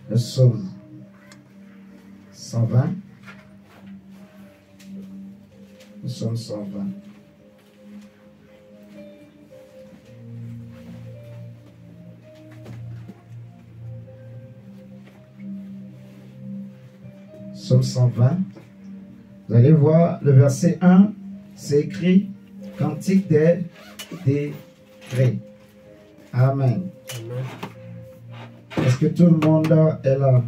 le psaume 120. Le psaume 120. Psaume 120. Vous allez voir le verset 1, c'est écrit Cantique des décrets. Amen. Est-ce que tout le monde est là?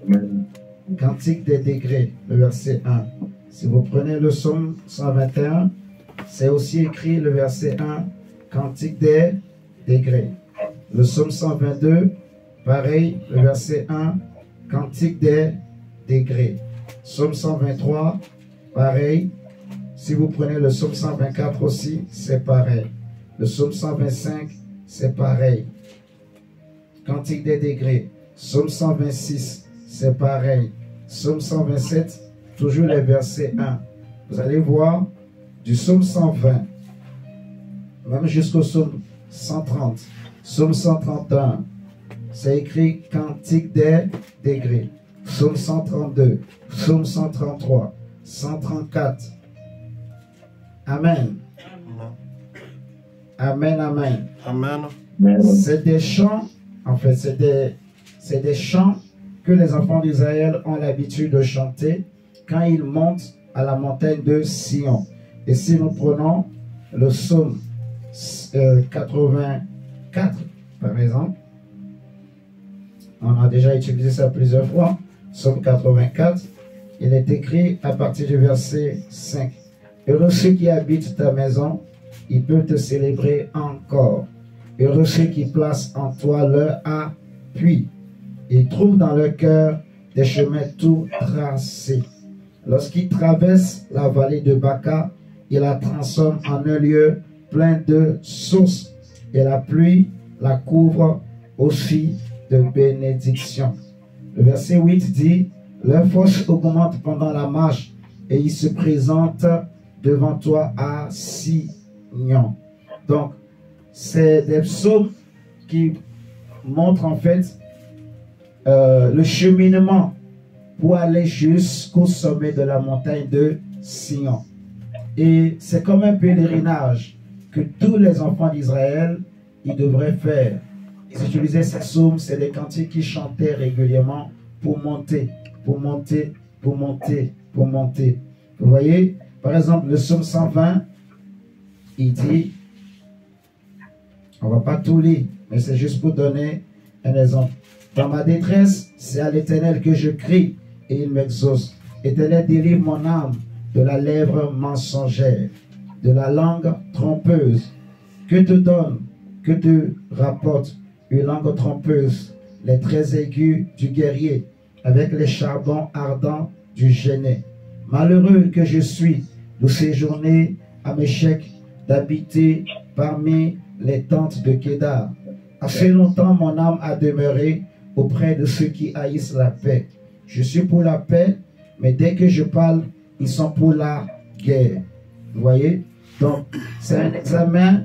Amen. Cantique des degrés, le verset 1. Si vous prenez le psaume 121, c'est aussi écrit le verset 1, Cantique des degrés. Le psaume 122, pareil, le verset 1, Cantique des degrés. Psaume 123, pareil. Si vous prenez le psaume 124 aussi, c'est pareil. Le psaume 125, c'est pareil. Cantique des degrés. Psaume 126, c'est pareil. Psaume 127, toujours les versets 1. Vous allez voir du psaume 120, même jusqu'au psaume 130. Psaume 131, c'est écrit Cantique des degrés. Psaume 132, psaume 133, 134. Amen. Amen, amen. Amen. C'est des chants, en fait, c'est des chants que les enfants d'Israël ont l'habitude de chanter quand ils montent à la montagne de Sion. Et si nous prenons le psaume 84, par exemple, on a déjà utilisé ça plusieurs fois, psaume 84, il est écrit à partir du verset 5. Heureux ceux qui habitent ta maison, ils peuvent te célébrer encore. Heureux ceux qui placent en toi leur appui. Ils trouvent dans leur cœur des chemins tout tracés. Lorsqu'ils traversent la vallée de Baca, ils la transforment en un lieu plein de sources. Et la pluie la couvre aussi de bénédictions. Le verset 8 dit, leur force augmente pendant la marche et ils se présentent devant toi à Sion. Donc, c'est des psaumes qui montrent en fait le cheminement pour aller jusqu'au sommet de la montagne de Sion. Et c'est comme un pèlerinage que tous les enfants d'Israël, ils devraient faire. Ils utilisaient ces psaumes, c'est des cantiques qu'ils chantaient régulièrement pour monter, pour monter, pour monter, pour monter. Vous voyez, par exemple, le psaume 120, il dit, on ne va pas tout lire, mais c'est juste pour donner un exemple. Dans ma détresse, c'est à l'Éternel que je crie et il m'exauce. Éternel, délivre mon âme de la lèvre mensongère, de la langue trompeuse. Que te donne, que te rapporte une langue trompeuse, les traits aigus du guerrier, avec les charbons ardents du génie. Malheureux que je suis de séjourner à Méchec, d'habiter parmi les tentes de Kédar. Assez longtemps mon âme a demeuré auprès de ceux qui haïssent la paix. Je suis pour la paix, mais dès que je parle, ils sont pour la guerre. Vous voyez? Donc, c'est un examen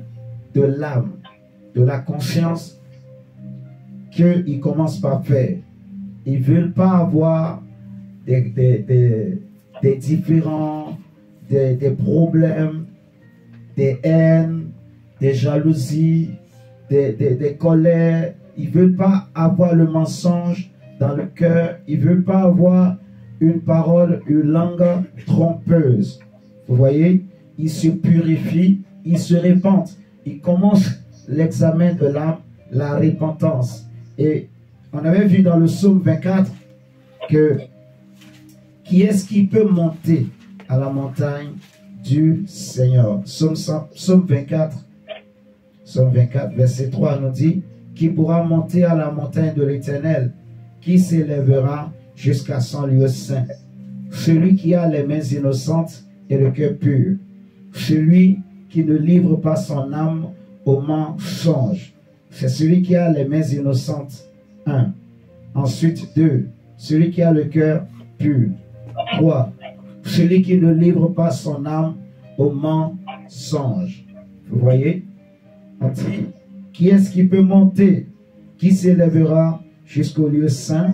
de l'âme, de la conscience qu'ils commencent par faire. Ils ne veulent pas avoir des différends, des problèmes, des haines, des jalousies, des colères. Ils ne veulent pas avoir le mensonge dans le cœur. Ils ne veulent pas avoir une parole, une langue trompeuse. Vous voyez, ils se purifient, ils se répandent. Ils commencent l'examen de l'âme, la repentance. Et on avait vu dans le psaume 24 que qui est-ce qui peut monter à la montagne du Seigneur? Psaume 24, verset 3 nous dit, qui pourra monter à la montagne de l'Éternel, qui s'élèvera jusqu'à son lieu saint. Celui qui a les mains innocentes et le cœur pur. Celui qui ne livre pas son âme au mensonge. C'est celui qui a les mains innocentes. 1. Ensuite, 2. Celui qui a le cœur pur. 3. Celui qui ne livre pas son âme au mensonge. Vous voyez? On dit, qui est-ce qui peut monter? Qui s'élèvera jusqu'au lieu saint,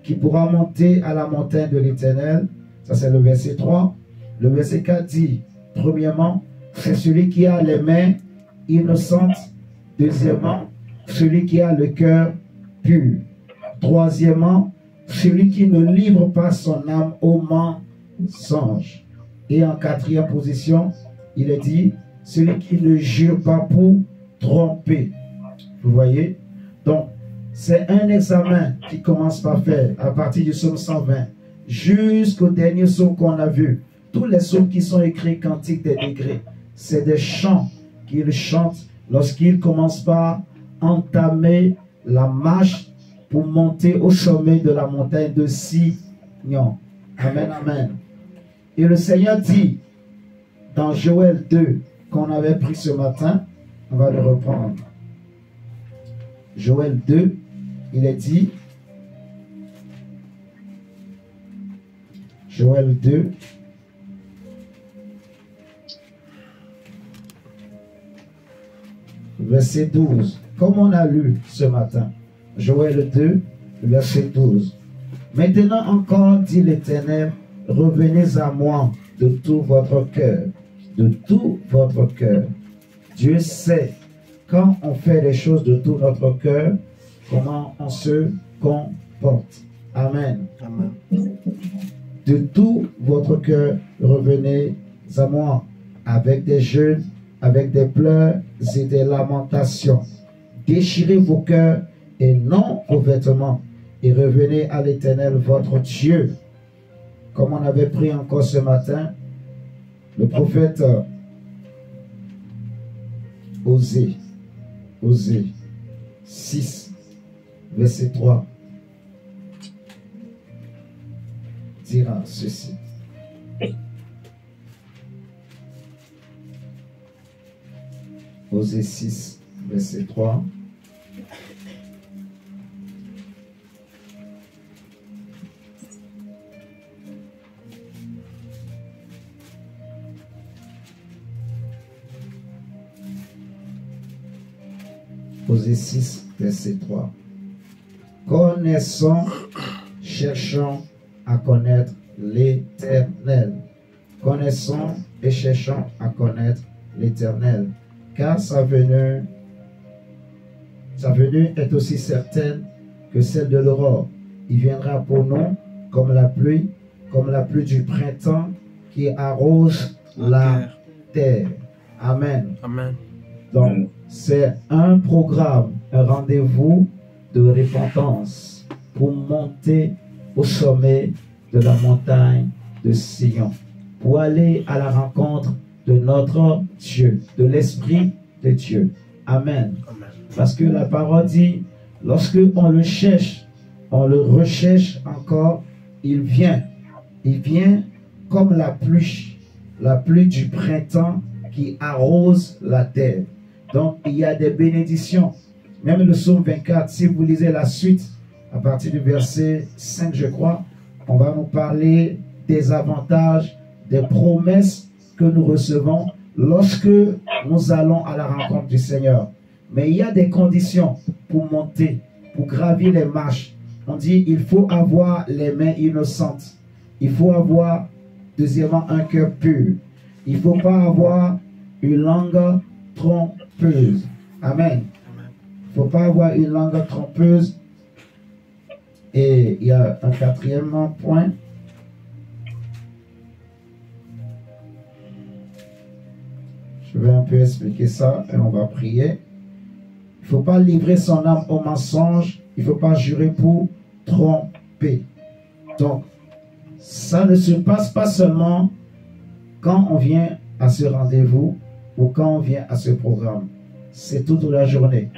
qui pourra monter à la montagne de l'Éternel. Ça, c'est le verset 3. Le verset 4 dit, premièrement, c'est celui qui a les mains innocentes. Deuxièmement, celui qui a le cœur pur. Troisièmement, celui qui ne livre pas son âme au mensonge. Et en quatrième position, il est dit, celui qui ne jure pas pour tromper. Vous voyez? Donc, c'est un examen qui commence par faire à partir du psaume 120 jusqu'au dernier psaume qu'on a vu. Tous les psaumes qui sont écrits, cantiques des degrés, c'est des chants qu'ils chantent lorsqu'ils commencent par entamer la marche pour monter au sommet de la montagne de Sion. Amen, amen. Et le Seigneur dit dans Joël 2 qu'on avait pris ce matin, on va le reprendre. Joël 2, il est dit, Joël 2, verset 12, comme on a lu ce matin, Joël 2, verset 12. Maintenant encore, dit l'Éternel, revenez à moi de tout votre cœur, de tout votre cœur. Dieu sait, quand on fait les choses de tout notre cœur, comment on se comporte. Amen. Amen. De tout votre cœur, revenez à moi, avec des jeûnes, avec des pleurs et des lamentations. Déchirez vos cœurs et non vos vêtements, et revenez à l'Éternel votre Dieu. Comme on avait pris encore ce matin, le prophète Osée 6, verset 3, dira ceci. Osée 6, verset 3. Osée 6, verset 3. Connaissons, cherchons à connaître l'Éternel. Connaissons et cherchons à connaître l'Éternel. Car sa venue est aussi certaine que celle de l'aurore. Il viendra pour nous comme la pluie du printemps qui arrose la terre. Amen. Amen. Donc, c'est un programme, un rendez-vous de repentance pour monter au sommet de la montagne de Sion, pour aller à la rencontre de notre Dieu, de l'Esprit de Dieu. Amen. Amen. Parce que la parole dit, lorsque on le cherche, on le recherche encore, il vient. Il vient comme la pluie du printemps qui arrose la terre. Donc, il y a des bénédictions. Même le psaume 24, si vous lisez la suite, à partir du verset 5, je crois, on va nous parler des avantages, des promesses que nous recevons lorsque nous allons à la rencontre du Seigneur. Mais il y a des conditions pour monter, pour gravir les marches. On dit, il faut avoir les mains innocentes. Il faut avoir, deuxièmement, un cœur pur. Il ne faut pas avoir une langue trompeuse. Amen. Il ne faut pas avoir une langue trompeuse. Et il y a un quatrième point. Je vais un peu expliquer ça et on va prier. Il ne faut pas livrer son âme au mensonge. Il ne faut pas jurer pour tromper. Donc, ça ne se passe pas seulement quand on vient à ce rendez-vous ou quand on vient à ce programme. C'est toute la journée.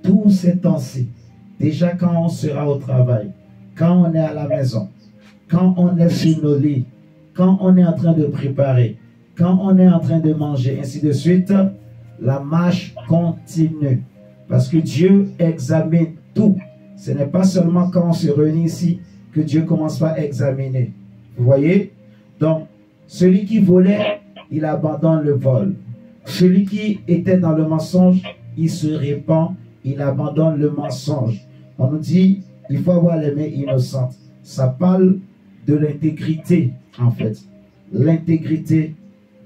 Tous ces temps-ci. Déjà quand on sera au travail, quand on est à la maison, quand on est sur nos lits, quand on est en train de préparer, quand on est en train de manger, ainsi de suite, la marche continue. Parce que Dieu examine tout. Ce n'est pas seulement quand on se réunit ici que Dieu commence par examiner. Vous voyez? Donc, celui qui volait, il abandonne le vol. Celui qui était dans le mensonge, il se répand, il abandonne le mensonge. On nous dit, Il faut avoir les mains innocentes. Ça parle de l'intégrité, en fait. L'intégrité,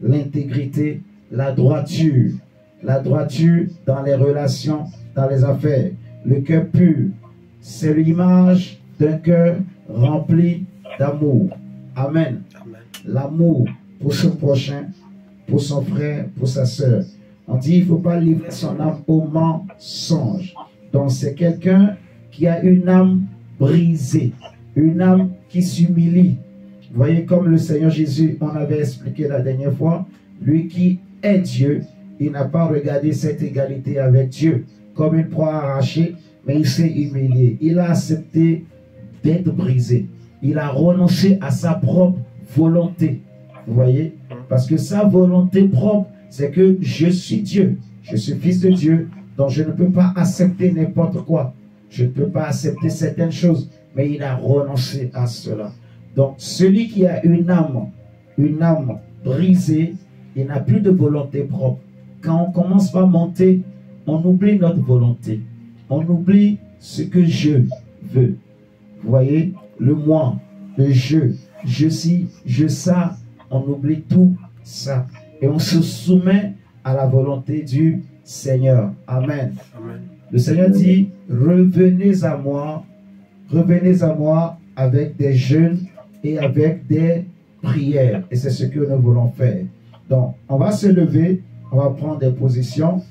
l'intégrité, la droiture. La droiture dans les relations, dans les affaires. Le cœur pur, c'est l'image d'un cœur rempli d'amour. Amen. L'amour pour son prochain, pour son frère, pour sa soeur. On dit il ne faut pas livrer son âme au mensonge. Donc c'est quelqu'un qui a une âme brisée, une âme qui s'humilie. Vous voyez comme le Seigneur Jésus, on avait expliqué la dernière fois, lui qui est Dieu, il n'a pas regardé cette égalité avec Dieu comme une proie arrachée, mais il s'est humilié. Il a accepté d'être brisé. Il a renoncé à sa propre volonté. Vous voyez? Parce que sa volonté propre, c'est que je suis Dieu. Je suis fils de Dieu, donc je ne peux pas accepter n'importe quoi. Je ne peux pas accepter certaines choses, mais il a renoncé à cela. Donc, celui qui a une âme brisée, il n'a plus de volonté propre. Quand on commence par monter, on oublie notre volonté. On oublie ce que je veux. Vous voyez, le moi, le je suis, je ça, on oublie tout ça. Et on se soumet à la volonté du Seigneur. Amen. Amen. Le Seigneur dit, revenez à moi avec des jeûnes et avec des prières. Et c'est ce que nous voulons faire. Donc, on va se lever, on va prendre des positions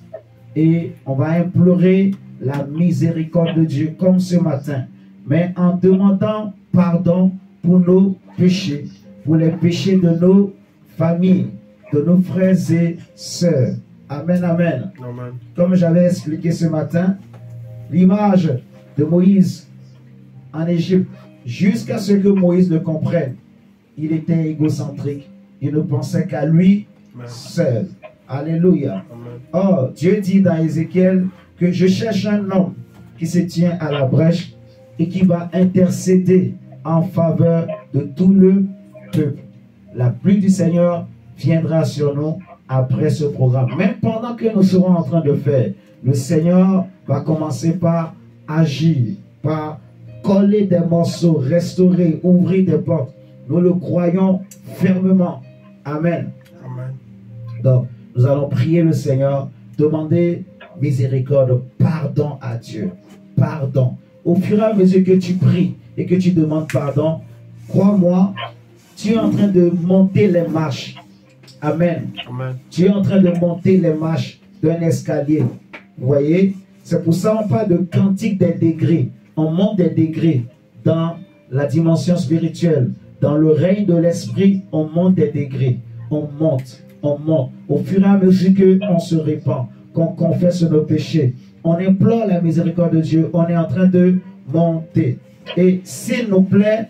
et on va implorer la miséricorde de Dieu comme ce matin, mais en demandant pardon pour nos péchés, pour les péchés de nos familles, de nos frères et sœurs. Amen, amen. Amen. Comme j'avais expliqué ce matin, l'image de Moïse en Égypte, jusqu'à ce que Moïse le comprenne, il était égocentrique. Il ne pensait qu'à lui seul. Alléluia. Oh, Dieu dit dans Ézéchiel que je cherche un homme qui se tient à la brèche et qui va intercéder en faveur de tout le peuple. La pluie du Seigneur viendra sur nous après ce programme. Même pendant que nous serons en train de faire, le Seigneur va commencer par agir, par coller des morceaux, restaurer, ouvrir des portes. Nous le croyons fermement. Amen. Amen. Donc, nous allons prier le Seigneur, demander miséricorde, pardon à Dieu. Pardon. Au fur et à mesure que tu pries et que tu demandes pardon, crois-moi, tu es en train de monter les marches. Amen. Amen. Tu es en train de monter les marches d'un escalier. Vous voyez? C'est pour ça qu'on parle de cantique des degrés. On monte des degrés dans la dimension spirituelle. Dans le règne de l'esprit, on monte des degrés. On monte, on monte. Au fur et à mesure qu'on se répand, qu'on confesse nos péchés, on implore la miséricorde de Dieu. On est en train de monter. Et s'il nous plaît,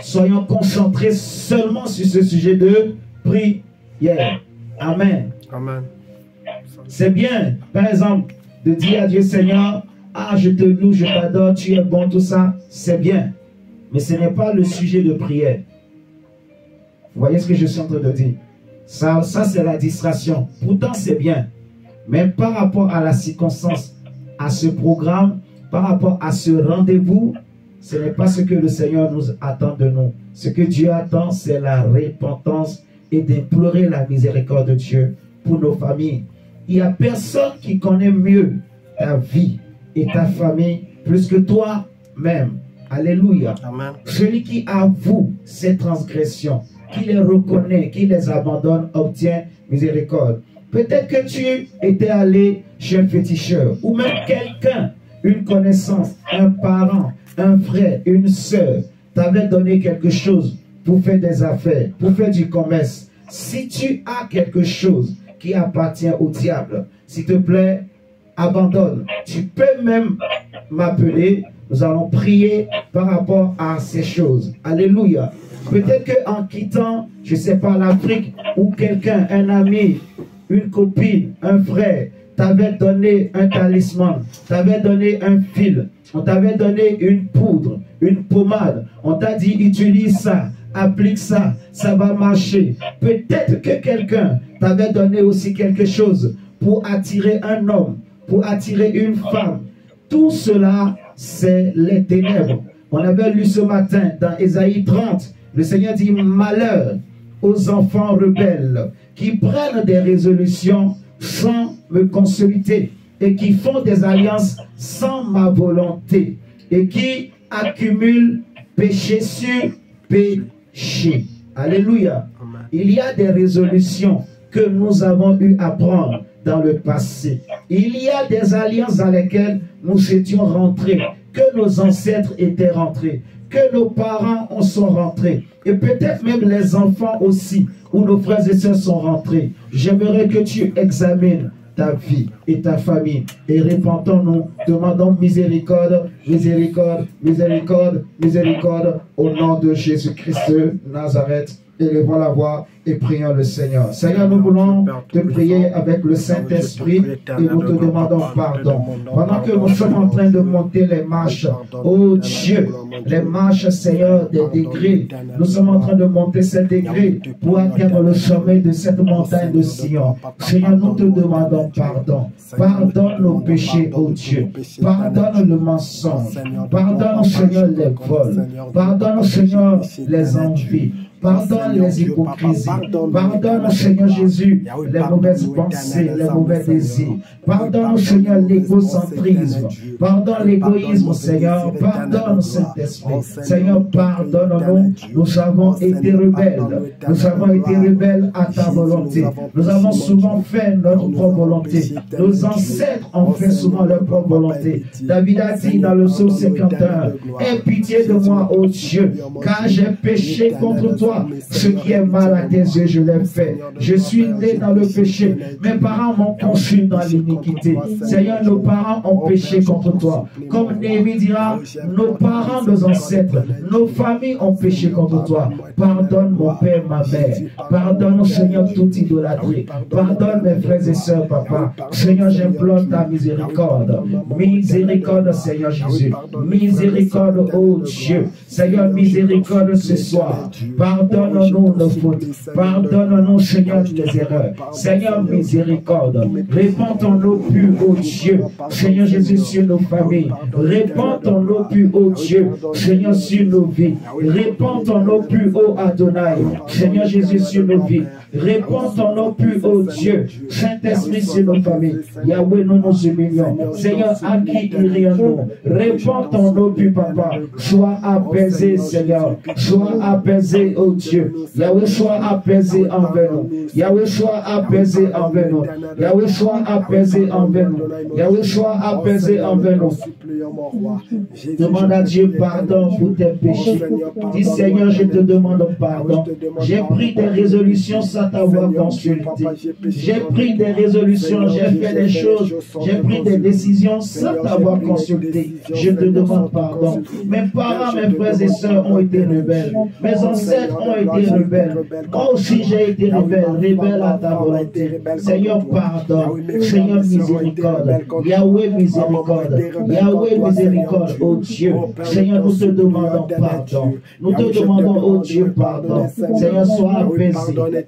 soyons concentrés seulement sur ce sujet de prière. Amen. Amen. C'est bien, par exemple, de dire à Dieu, Seigneur, ah, je te loue, je t'adore, tu es bon, tout ça, c'est bien. Mais ce n'est pas le sujet de prière. Vous voyez ce que je suis en train de dire? Ça c'est la distraction. Pourtant, c'est bien. Mais par rapport à la circonstance, à ce programme, par rapport à ce rendez-vous, ce n'est pas ce que le Seigneur nous attend de nous. Ce que Dieu attend, c'est la repentance et d'implorer la miséricorde de Dieu pour nos familles. Il n'y a personne qui connaît mieux ta vie et ta famille plus que toi-même. Alléluia. Amen. Celui qui avoue ses transgressions, qui les reconnaît, qui les abandonne, obtient miséricorde. Peut-être que tu étais allé chez un féticheur ou même quelqu'un, une connaissance, un parent, un frère, une sœur, t'avait donné quelque chose pour faire des affaires, pour faire du commerce. Si tu as quelque chose qui appartient au diable, s'il te plaît, abandonne. Tu peux même m'appeler. Nous allons prier par rapport à ces choses. Alléluia. Peut-être qu'en quittant, je ne sais pas, l'Afrique, ou quelqu'un, un ami, une copine, un frère, t'avait donné un talisman, t'avait donné un fil, on t'avait donné une poudre, une pommade, on t'a dit utilise ça, applique ça, ça va marcher. Peut-être que quelqu'un t'avait donné aussi quelque chose pour attirer un homme, pour attirer une femme. Tout cela c'est les ténèbres. On avait lu ce matin dans Ésaïe 30, le Seigneur dit malheur aux enfants rebelles qui prennent des résolutions sans me consulter et qui font des alliances sans ma volonté et qui accumulent péché sur péché. Alléluia. Il y a des résolutions que nous avons eu à prendre dans le passé. Il y a des alliances dans lesquelles nous étions rentrés, que nos ancêtres étaient rentrés, que nos parents en sont rentrés, et peut-être même les enfants aussi, où nos frères et sœurs sont rentrés. J'aimerais que tu examines ta vie et ta famille et répentons-nous, demandons miséricorde, miséricorde, miséricorde, miséricorde au nom de Jésus-Christ de Nazareth. Élevons la voix et prions le Seigneur. Seigneur, nous voulons te prier avec le Saint-Esprit et nous te demandons pardon. Pendant que nous sommes en train de monter les marches, oh Dieu, les marches, Seigneur, des degrés, nous sommes en train de monter ces degrés pour atteindre le sommet de cette montagne de Sion. Seigneur, nous te demandons pardon. Pardonne nos péchés, oh Dieu. Pardonne le mensonge. Pardonne, Seigneur, les vols. Pardonne, Seigneur, les envies. Pardonne les hypocrisies. Pardonne, Seigneur Jésus, les mauvaises pensées, les mauvais désirs. Pardonne, Seigneur, l'égocentrisme. Pardonne l'égoïsme, Seigneur. Pardonne, Saint-Esprit. Seigneur, pardonne-nous. Nous avons été rebelles. Nous avons été rebelles à ta volonté. Nous avons souvent fait notre propre volonté. Nos ancêtres ont fait souvent leur propre volonté. David a dit dans le psaume 51, aie pitié de moi, ô Dieu, car j'ai péché contre toi. Ce qui est mal à tes yeux, je l'ai fait. Je suis né dans le péché. Mes parents m'ont conçu dans l'iniquité. Seigneur, nos parents ont péché contre toi. Comme Néhémie dira, nos parents, nos ancêtres, nos familles ont péché contre toi. Pardonne mon père, ma mère. Pardonne, Seigneur, toute idolâtrie. Pardonne mes frères et sœurs, papa. Seigneur, j'implore ta miséricorde. Miséricorde, Seigneur Jésus. Miséricorde, oh Dieu. Seigneur, miséricorde ce soir. Pardonne-nous nos fautes. Pardonne-nous, Seigneur, les erreurs. Seigneur, miséricorde. Répands ton eau pure, ô Dieu. Seigneur Jésus, sur nos familles. Répands ton eau pure, ô Dieu. Seigneur, sur nos vies. Répands ton eau pure, ô Adonai. Seigneur Jésus, sur nos vies. Répands ton eau pure, ô Dieu. Saint-Esprit, sur nos familles. Yahweh, nous nous humilions. Seigneur, à qui irions-nous? Répands ton eau pure, papa. Sois apaisé, Seigneur. Sois apaisé, ô Dieu. Yahweh, sois apaisé envers nous. Yahweh, sois apaisé envers nous. Yahweh, sois apaisé envers nous. Yahweh, sois apaisé envers nous. Demande à Dieu pardon pour tes péchés. Dis, Seigneur, je te demande pardon. J'ai pris des résolutions sans t'avoir consulté. J'ai pris des résolutions, j'ai fait des choses, j'ai pris des décisions sans t'avoir consulté. Je te demande pardon. Mes parents, mes frères et sœurs ont été rebelles. Mes ancêtres ont été rebelles. Moi aussi j'ai été rebelle à ta volonté. Seigneur, pardon. Seigneur, miséricorde. Yahweh, miséricorde. Yahweh, miséricorde, oh Dieu. Seigneur, nous te demandons pardon. Nous te demandons, oh Dieu, pardon. Seigneur, sois apaisé.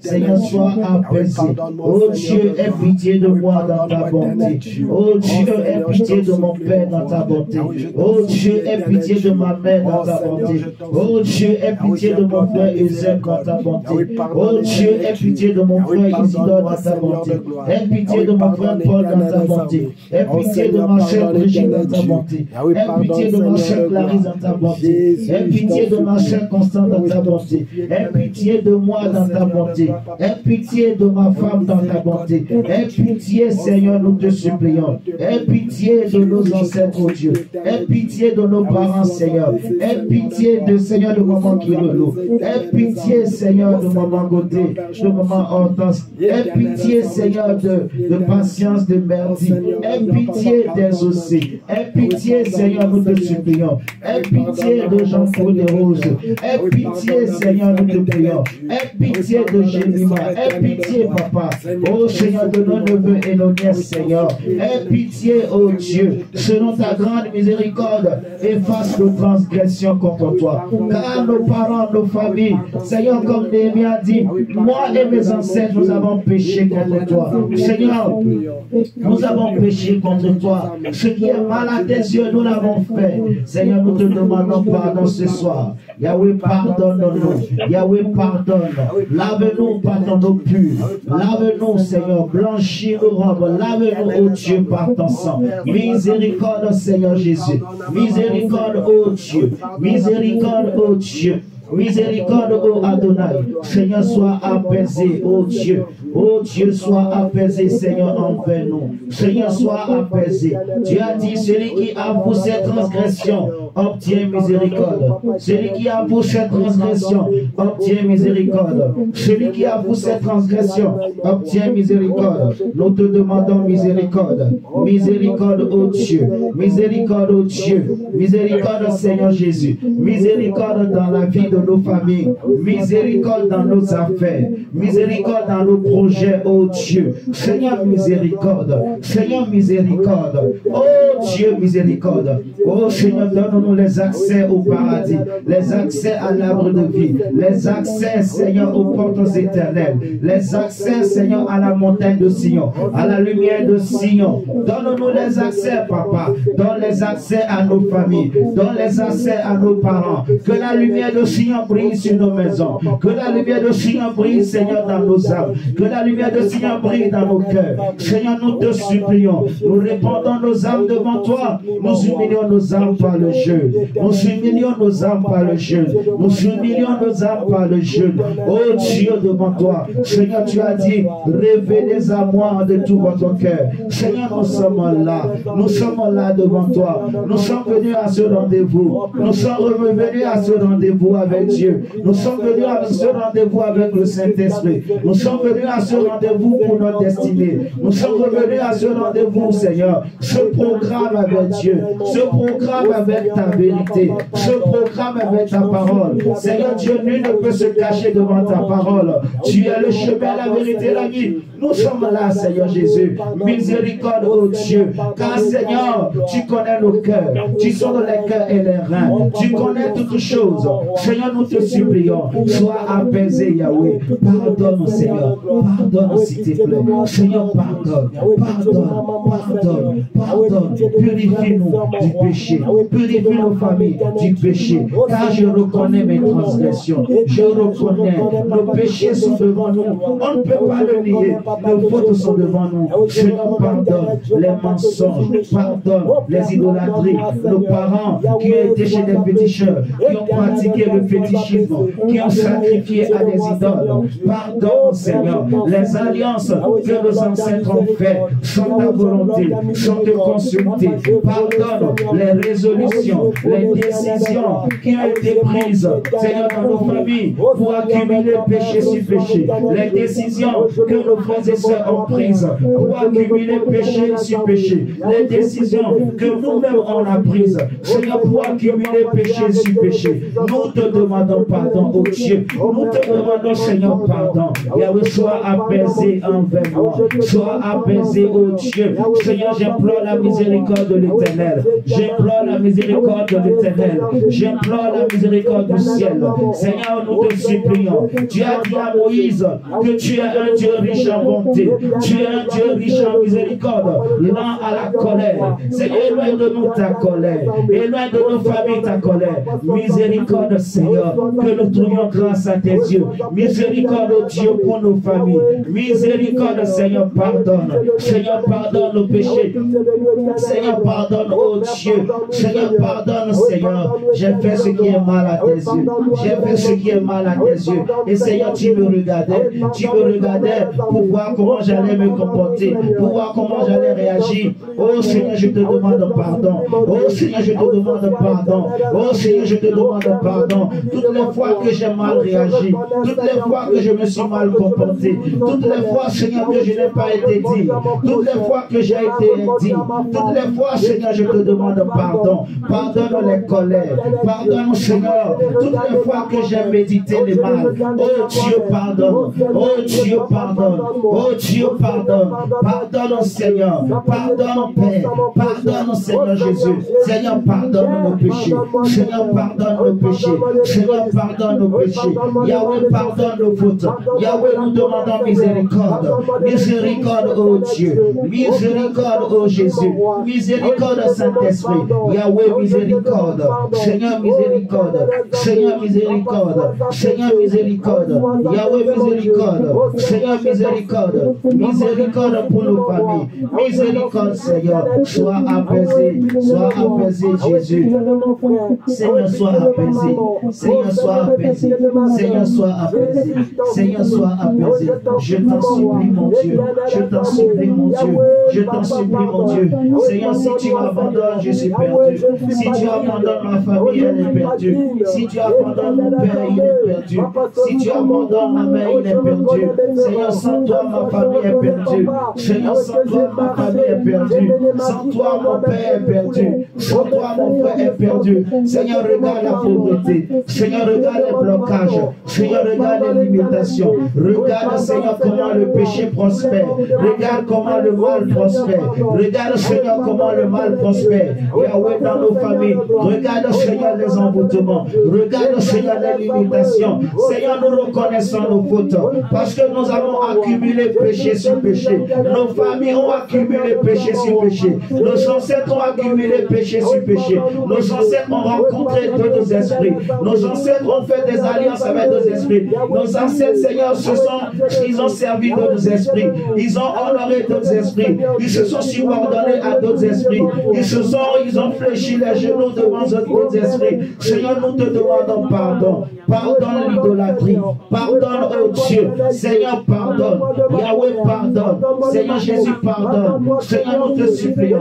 Seigneur, sois apaisé. Oh Dieu, aie pitié de moi dans ta bonté. Oh Dieu, aie pitié de mon Père dans ta bonté. Oh Dieu, aie pitié de ma mère dans ta bonté. Oh Dieu, aie pitié de mon frère Eusèbe dans ta bonté. Oh Dieu, aie pitié de mon frère Isidore dans ta bonté. Aie pitié de mon frère Paul dans ta bonté. Aie pitié de ma sœur Brigitte dans ta bonté. Aie pitié de ma sœur Clarisse dans ta bonté. Aie pitié de ma sœur Constance dans ta bonté. Aie pitié de moi dans ta bonté. Aie pitié de ma femme dans ta bonté. Aie pitié, Seigneur, nous te supplions. Aie pitié de nos ancêtres, oh Dieu. Aie pitié de nos parents, Seigneur. Aie pitié de Seigneur de maman Kirolo. Aie pitié, Seigneur, de maman Gauthier, de maman Hortense. Aie pitié, Seigneur, de patience, de merci. Aie pitié des aussi. Aie pitié, Seigneur, nous te supplions. Aie pitié de Jean-Paul des Roses. Aie pitié, Seigneur, nous te prions. Aie pitié de Jérémie. Aie pitié, Papa. Oh Seigneur, de nos neveux et nos nièces, Seigneur. Aie pitié, oh Dieu, selon ta grande miséricorde, efface nos transgressions contre toi. Car nos parents, nos familles dit, Seigneur, comme Néhémie a dit, moi et mes ancêtres, nous avons péché contre toi. Seigneur, nous avons péché contre toi. Ce qui est mal à tes yeux, nous l'avons fait. Seigneur, nous te demandons pardon ce soir. Yahweh, pardonne-nous. Yahweh, pardonne. Lave-nous par ton eau pure. Lave-nous, Seigneur. Blanchis nos robes. Lave-nous, ô Dieu, par ton sang. Miséricorde, Seigneur Jésus. Miséricorde, ô Dieu. Miséricorde, ô Dieu. Miséricorde, ô Adonai. Seigneur, sois apaisé, ô Dieu. Ô Dieu, sois apaisé, Seigneur, envers nous. Seigneur, sois apaisé. Tu as dit, celui qui avoue ses transgressions obtient miséricorde. Celui qui avoue ses transgressions obtient miséricorde. Celui qui avoue ses transgressions obtient miséricorde. Nous te demandons miséricorde. Miséricorde, ô Dieu. Miséricorde, ô Dieu. Miséricorde, Seigneur Jésus. Miséricorde dans la vie de nos familles. Miséricorde dans nos affaires. Miséricorde dans nos projets, ô Dieu. Seigneur, miséricorde. Seigneur, miséricorde. Ô Dieu, miséricorde. Ô Seigneur, donne-nous les accès au paradis, les accès à l'arbre de vie, les accès, Seigneur, aux portes éternelles, les accès, Seigneur, à la montagne de Sion, à la lumière de Sion. Donne-nous les accès, Papa. Donne les accès à nos familles. Donne les accès à nos parents. Que la lumière de Sion brille sur nos maisons. Que la lumière de Sion brille, Seigneur, dans nos âmes. Que la lumière de Sion brille dans nos cœurs. Seigneur, nous te supplions. Nous répandons nos âmes devant toi. Nous humilions nos âmes par le jeûne. Nous humilions nos âmes par le jeûne. Nous humilions nos âmes par le jeûne. Oh Dieu, devant toi. Seigneur, tu as dit, révélez à moi de tout votre cœur. Seigneur, nous sommes là. Nous sommes là devant toi. Nous sommes venus à ce rendez-vous. Nous sommes revenus à ce rendez-vous avec Dieu. Nous sommes venus à ce rendez-vous avec le Saint-Esprit. Nous sommes venus à ce rendez-vous pour notre destinée. Nous sommes revenus à ce rendez-vous, Seigneur. Ce programme avec Dieu. Ce programme avec ta vérité. Ce programme avec ta parole. Seigneur Dieu, nul ne peut se cacher devant ta parole. Tu es le chemin, la vérité, la vie. Nous sommes là, Seigneur Jésus. Miséricorde, ô Dieu. Car, Seigneur, tu connais nos cœurs. Tu sondes les cœurs et les reins. Tu connais toutes choses. Seigneur, nous te supplions. Sois apaisé, Yahweh. Pardonne, Seigneur. Pardonne, s'il te plaît. Seigneur, pardonne. Pardonne. Pardonne. Pardonne. Purifie-nous du péché. Purifie nos familles du péché. Car je reconnais mes transgressions. Je reconnais. Nos péchés sont devant nous. On ne peut pas le nier. Nos fautes sont devant nous. Seigneur, pardonne les mensonges. Pardonne les idolâtries. Nos parents qui ont été chez des féticheurs, qui ont pratiqué le fétichisme, qui ont sacrifié à des idoles. Pardonne, Seigneur, les alliances que nos ancêtres ont faites sans ta volonté, sans te consulter. Pardonne les résolutions, les décisions qui ont été prises, Seigneur, dans nos familles pour accumuler péché sur péché. Les décisions que nos frères et sœurs ont prises pour accumuler péché sur péché. Les décisions que nous-mêmes on a prises, Seigneur, pour accumuler péché sur péché. Nous te demandons pardon, ô Dieu. Nous te demandons, Seigneur, pardon. Yahweh, sois apaisé envers moi. Sois apaisé, ô Dieu. Seigneur, j'implore la miséricorde de l'Éternel. J'implore la miséricorde de l'Éternel. J'implore la miséricorde du ciel. Seigneur, nous te supplions. Tu as dit à Moïse que tu es un Dieu riche en bonté. Tu es un Dieu riche en miséricorde, lent à la colère. Seigneur, éloigne de nous ta colère. Éloigne de nos familles ta colère. Miséricorde, Seigneur, que nous trouvions grâce à tes yeux. Miséricorde, oh Dieu, pour nos familles. Miséricorde, Seigneur, pardonne. Seigneur, pardonne nos péchés. Seigneur, pardonne, oh Dieu. Seigneur, pardonne, Seigneur. J'ai fait ce qui est mal à tes yeux. J'ai fait ce qui est mal à tes yeux. Et Seigneur, tu me regardais. Tu me regardais pour voir comment j'allais me comporter, pour voir comment j'allais réagir. Oh Seigneur, je te demande pardon. Oh Seigneur, je te demande pardon. Oh Seigneur, je te demande pardon. Toutes les fois que j'ai mal réagi, toutes les fois que je me suis mal comporté, toutes les fois, Seigneur, que je n'ai pas été dit, toutes les fois que j'ai été dit, toutes les fois, Seigneur, je te demande pardon. Pardonne les colères. Pardonne, Seigneur, toutes les fois que j'ai médité les mal. Oh Dieu, pardonne. Oh Dieu, pardonne. Oh Dieu, pardonne. Pardonne, Seigneur. Pardonne, Père. Pardonne, Seigneur Jésus. Seigneur, pardonne nos péchés. Seigneur, pardonne nos péchés. Seigneur, pardonne nos péchés. Yahweh, pardonne nos fautes. Yahweh, nous demandons miséricorde. Miséricorde, oh Dieu. Miséricorde, oh Jésus. Miséricorde, Saint-Esprit. Yahweh, miséricorde. Seigneur, miséricorde. Seigneur, miséricorde. Seigneur, miséricorde. Yahweh, miséricorde. Seigneur, miséricorde. Miséricorde pour nos familles. Miséricorde, Seigneur. Sois apaisé. Sois apaisé, Jésus. Seigneur, sois apaisé. Seigneur, sois apaisé. Seigneur, sois apaisé. Seigneur, sois apaisé. Je t'en supplie, mon Dieu. Je t'en supplie, mon Dieu. Je t'en supplie, mon Dieu. Seigneur, si tu m'abandonnes, je suis perdu. Si tu abandonnes ma famille, elle est perdue. Si tu abandonnes mon père, il est perdu. Si tu abandonnes ma mère, il est perdu. Seigneur, sans toi, ma famille est perdue. Seigneur, sans toi, ma famille est perdue. Sans toi, mon père est perdu. Sans toi, mon frère est perdu. Seigneur, regarde la pauvreté. Seigneur, regarde les blocages. Seigneur, regarde les limitations. Regarde, Seigneur, comment le péché prospère. Regarde comment le mal prospère. Regarde, Seigneur, comment le mal prospère. Yahweh, dans nos familles. Regarde, Seigneur, les envoûtements. Regarde, Seigneur, les limitations. Seigneur, nous reconnaissons nos fautes. Parce que nous avons accumulé péché sur péché. Nos familles ont accumulé péché sur péché. Nos ancêtres ont accumulé péché sur péché. Nos ancêtres ont rencontré d'autres esprits. Nos ancêtres ont fait des alliances avec d'autres esprits. Nos ancêtres, Seigneur, ils ont servi d'autres esprits. Ils ont honoré d'autres esprits. Ils se sont subordonnés à d'autres esprits. Ils ont fléchi les genoux devant d'autres esprits. Seigneur, nous te demandons pardon. Pardonne l'idolâtrie. Pardonne, oh Dieu. Seigneur, pardonne. Yahweh, pardonne. Seigneur Jésus, pardonne. Seigneur, nous te supplions.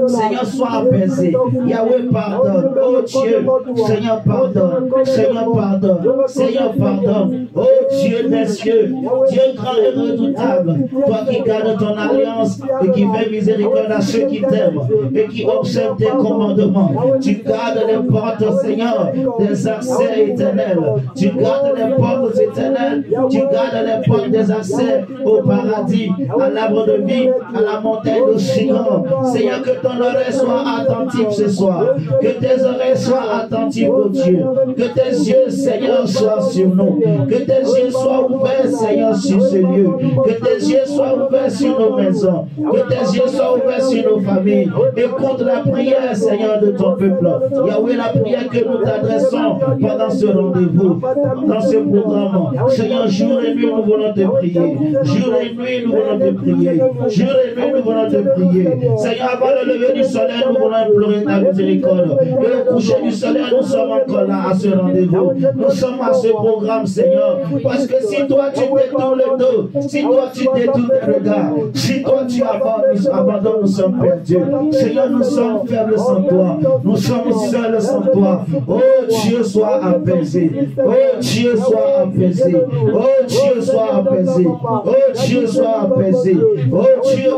Seigneur, sois apaisé. Yahweh, pardonne. Oh Dieu. Seigneur, pardonne. Seigneur, pardonne. Seigneur, pardonne. Oh Dieu des cieux. Dieu grand et redoutable. Toi qui gardes ton alliance et qui fais miséricorde à ceux qui t'aiment et qui observent tes commandements. Tu gardes les portes, Seigneur, des accès éternels. Tu gardes les portes éternelles. Tu gardes les portes des accès au paradis, à l'arbre de vie, à la montagne de Sion. Seigneur, que ton oreille soit attentive ce soir. Que tes oreilles soient attentives, oh Dieu. Que tes yeux, Seigneur, soient sur nous. Que tes yeux soient ouverts, Seigneur, sur ce lieu. Que tes yeux soient ouverts sur nos maisons. Que tes yeux soient ouverts sur nos familles. Écoute la prière, Seigneur, de ton peuple. Yahweh, la prière que nous t'adressons pendant ce rendez-vous, dans ce programme. Seigneur, jour et nuit, nous voulons te prier. Jour et nuit, nous voulons te prier. Jour et nuit, nous voulons te prier. Seigneur, avant le lever du soleil, nous voulons implorer ta miséricorde. Et au coucher du soleil, nous sommes encore là à ce rendez-vous. Nous sommes à ce programme, Seigneur. Parce que si toi, tu détournes le dos, si toi, tu détournes le regard, si toi, tu abandonnes, nous sommes perdus. Seigneur, nous sommes faibles sans toi. Nous sommes seuls sans toi. Oh Dieu, sois apaisé. Oh Dieu, sois apaisé. Oh Dieu, sois apaisé. Oh Dieu, sois apaisé. Oh Dieu,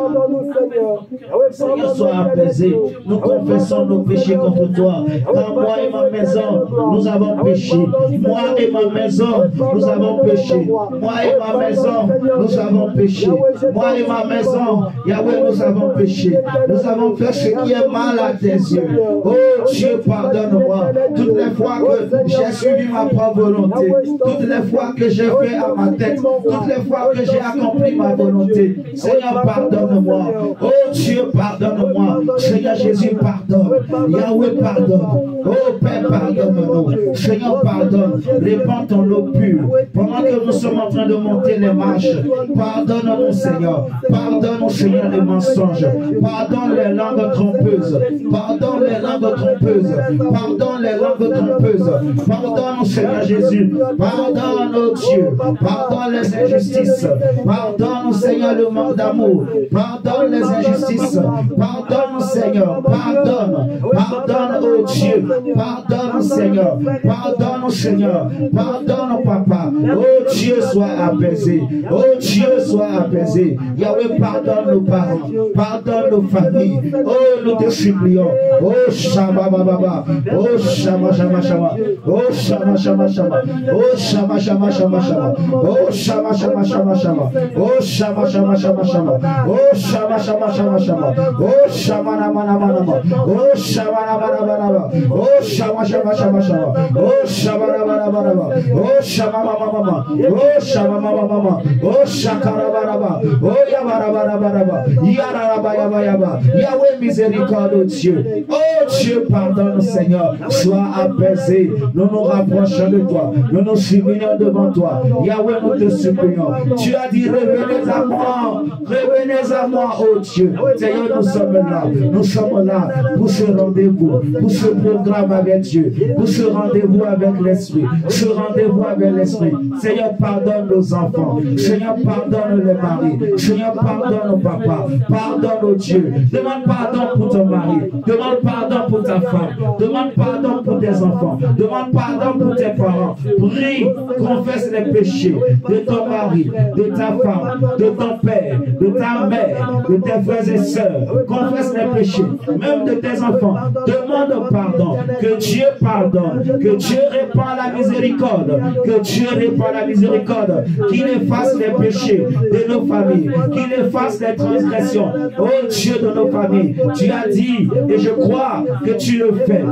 Seigneur, sois apaisé. Nous confessons nos péchés contre toi. Car moi et ma maison, nous avons péché. Moi et ma maison, nous avons péché. Moi et ma maison, nous avons péché. Moi et ma maison, Yahweh, nous avons péché. Nous avons fait ce qui est mal à tes yeux. Oh Dieu, pardonne-moi. Toutes les fois que j'ai suivi ma propre volonté, toutes les fois que j'ai fait à ma tête, toutes les fois que j'ai accompli ma volonté, Seigneur, pardonne-moi. Oh Dieu, pardonne-moi. Seigneur Jésus, pardonne. Yahweh, pardonne. Oh Père, pardonne-nous. Seigneur, pardonne. Répands ton eau pure. Pendant que nous sommes en train de monter les marches, pardonne-nous, Seigneur. Pardonne-nous, Seigneur, les mensonges. Pardonne les langues trompeuses. Pardonne les langues trompeuses. Pardonne les langues trompeuses. Pardonne, Seigneur Jésus. Pardonne, oh Dieu. Pardonne les injustices. Pardonne, Seigneur, le manque d'amour. Pardonne les injustices. Pardonne, Seigneur. Pardonne. Pardonne, oh Dieu. Pardonne, Seigneur. Pardonne, Pardonne-nous, Seigneur. Pardonne, Papa. Oh Dieu, sois apaisé. Oh Dieu, sois apaisé. Yahweh, pardonne nos parents. Pardonne nos familles. Oh, nous te supplions. Oh, Shama, Baba. Oh, Shama, Shama, Shama. Oh, Shama, Shama, Shama. Oh, Shama, Shama, Shama, Shama. Oh, Shama, Shama, Shama, Shama. Oh, Shama, Shama, Shama, Shama. Oh, Shama, Shama, Shama, Shama. Oh, Shama, Nama, Nama, Nama. Oh, Shama, Nama, Nama, Nama. Oh, Shama, Shama, Shama, Shama. Oh, Shama, Nama, Nama, Nama. Oh, Shama, Mama, Mama. Oh, Shama, Mama, Mama. Oh, Shakara, Baraba. Oh, Yabara, Baraba. Yaraba, Yaba, Yaba. Yahweh, miséricorde, oh Dieu. Oh Dieu, pardonne, Seigneur. Sois apaisé. Nous nous rapprochons de toi. Nous nous souvenons devant toi. Yahweh, nous te supplions. Tu as dit, revenez à moi. Revenez à moi, oh Dieu. Seigneur, nous sommes là. Nous sommes là pour ce rendez-vous, pour ce programme avec Dieu, pour ce rendez-vous avec l'Esprit, ce rendez-vous avec l'Esprit. Seigneur, pardonne nos enfants. Seigneur, pardonne les maris. Seigneur, pardonne nos papas. Pardonne, oh Dieu. Demande pardon pour ton mari. Demande pardon pour ta femme. Demande pardon pour tes enfants. Demande pardon pour tes parents. Prie, confesse les péchés de ton mari, de ta femme, de ton père, de ta mère, de tes frères et sœurs. Confesse les péchés, même de tes enfants. Demande pardon. Que Dieu pardonne. Que Dieu répand la miséricorde. Que Dieu répand la miséricorde. Qu'il efface les péchés de nos familles. Qu'il efface les transgressions. Oh Dieu de nos familles. Tu as dit, et je crois que tu le fais.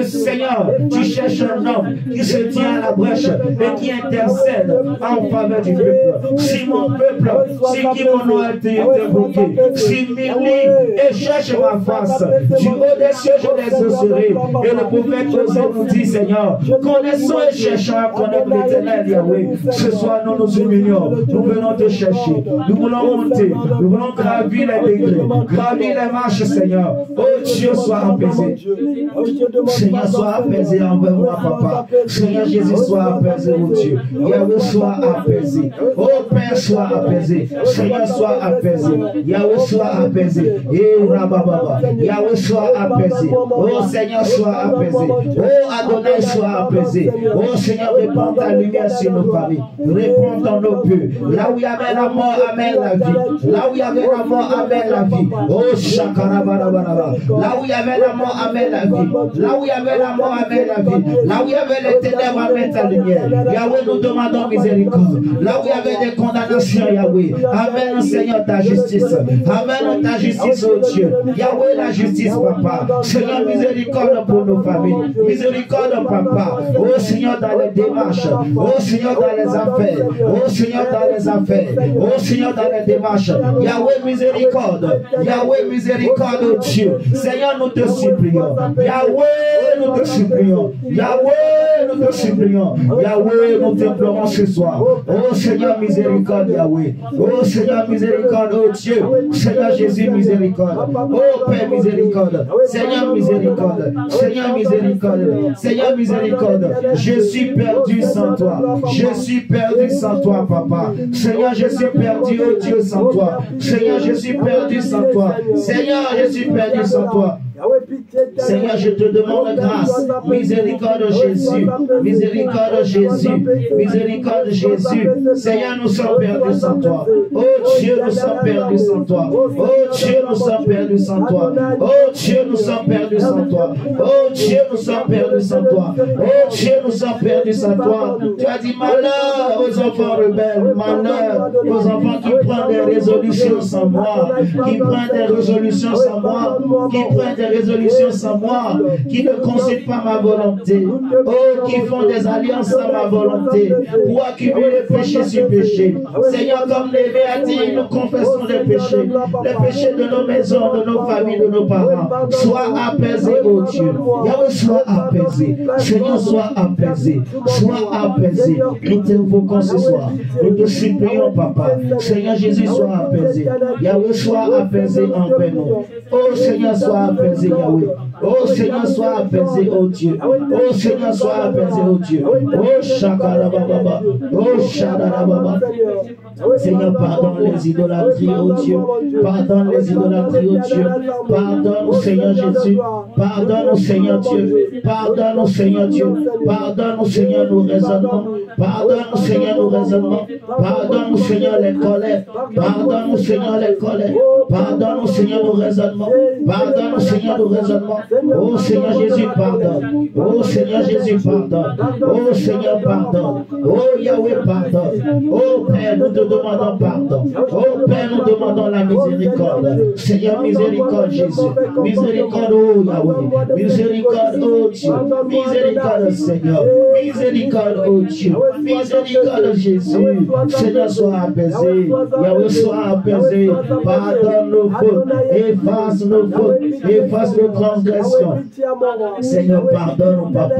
Seigneur, tu cherches un homme qui se tient à la brèche et qui intercède en faveur du peuple. Si mon peuple, si qui mon nom a été évoqué, si m'humilie et cherche ma face, du haut des cieux je les osserai. Et le prophète Osée nous dit, Seigneur, connaissons et cherchons à connaître l'Éternel Yahweh. Ce soir nous nous humilions, nous venons te chercher, nous voulons monter, nous voulons gravir les degrés, gravir les marches, Seigneur. Oh Dieu, sois apaisé. Seigneur, sois apaisé envers moi, Papa. Seigneur Jésus, sois apaisé, oh Dieu. Yahweh, sois apaisé. Oh Père, sois apaisé. Seigneur, sois apaisé. Yahweh, sois apaisé. Et Rabababa. Yahweh, sois apaisé. Oh Seigneur, sois apaisé. Oh Adonai, sois apaisé. Oh Seigneur, répands ta lumière sur nos familles. Répands ton opus. Là où il y avait la mort, amène la vie. Là où il y avait la mort, amène la vie. Oh Shakarabarabara. Là où il y avait la mort, amène la vie. Là où il y avait la mort, amène la vie. Là où il y avait les ténèbres, amène ta lumière. Yahweh, nous demandons miséricorde. Là où il y avait des condamnations, Yahweh, amène, Seigneur, ta justice. Amène ta justice, oh Dieu. Yahweh, la justice, Papa. Seigneur, miséricorde pour nos familles. Miséricorde, Papa. Oh Seigneur, dans les démarches. Oh Seigneur, dans les affaires. Oh Seigneur, dans les affaires. Oh Seigneur, dans les démarches. Yahweh, miséricorde. Yahweh, miséricorde, oh Dieu. Seigneur, nous te supplions. Yahweh, nous te supplions. Yahweh, nous te supplions. Yahweh, nous t'implorons ce soir. Oh Seigneur, miséricorde, Yahweh. Oh Seigneur, miséricorde, oh Dieu. Seigneur Jésus, miséricorde. Oh Père, miséricorde. Seigneur, miséricorde. Seigneur, miséricorde. Seigneur, miséricorde. Je suis perdu sans toi. Je suis perdu sans toi, Papa. Seigneur, je suis perdu, oh Dieu, sans toi. Seigneur, je suis perdu sans toi. Seigneur, je suis perdu sans toi. Seigneur, je te demande grâce. Miséricorde Jésus. Miséricorde Jésus. Miséricorde Jésus. Seigneur, nous sommes perdus sans toi. Oh Dieu, nous sommes perdus sans toi. Oh Dieu, nous sommes perdus sans toi. Oh Dieu, nous sommes perdus sans toi. Oh Dieu, nous sommes perdus sans toi. Oh Dieu, nous sommes perdus sans toi. Tu as dit malheur aux enfants rebelles. Malheur aux enfants qui prennent des résolutions sans moi. Qui prennent des résolutions sans moi. Qui prennent des résolutions sans moi, qui ne consultent pas ma volonté, oh, qui font des alliances sans ma volonté, pour accumuler péché sur péché. Seigneur, comme Lévé a dit, nous confessons les péchés de nos maisons, de nos familles, de nos parents. Sois apaisé, oh Dieu. Yahweh, sois apaisé. Seigneur, sois apaisé. Sois apaisé. Nous t'invoquons ce soir. Nous te supplions, Papa. Seigneur Jésus, sois apaisé. Yahweh, sois apaisé envers nous. Oh Seigneur, sois apaisé, Yahweh. Oh Seigneur, sois apaisé, oh Dieu. Oh Seigneur, sois apaisé, oh Dieu. Oh Shakarababa. Oh Shadarababa. Seigneur, pardonne les idolâtries, oh Dieu. Pardonne les idolâtries, oh Dieu. Pardonne, Seigneur Jésus. Pardonne, Seigneur Dieu. Pardonne, Seigneur Dieu. Pardonne, Seigneur, nos raisonnements. Pardonne, Seigneur, nos raisonnements. Pardonne, Seigneur, les colères. Pardonne, Seigneur, les colères. Pardonne, Seigneur, nos raisonnements. Pardonne, Seigneur, nos raisonnements. Oh Seigneur Jésus, pardonne. Oh Seigneur Jésus, pardonne. Oh Seigneur, pardonne. Oh Yahweh, pardonne. Oh Père, nous te demandons pardon. Oh Père, nous demandons la miséricorde. Seigneur, miséricorde Jésus. Miséricorde, oh Yahweh. Miséricorde, oh Dieu. Miséricorde, Seigneur. Miséricorde, oh Dieu. Miséricorde, Jésus. Seigneur, sois apaisé. Yahweh, sois apaisé. Pardonne nos fautes. Efface nos fautes. Efface nos transgressions. Seigneur, pardonne mon papa.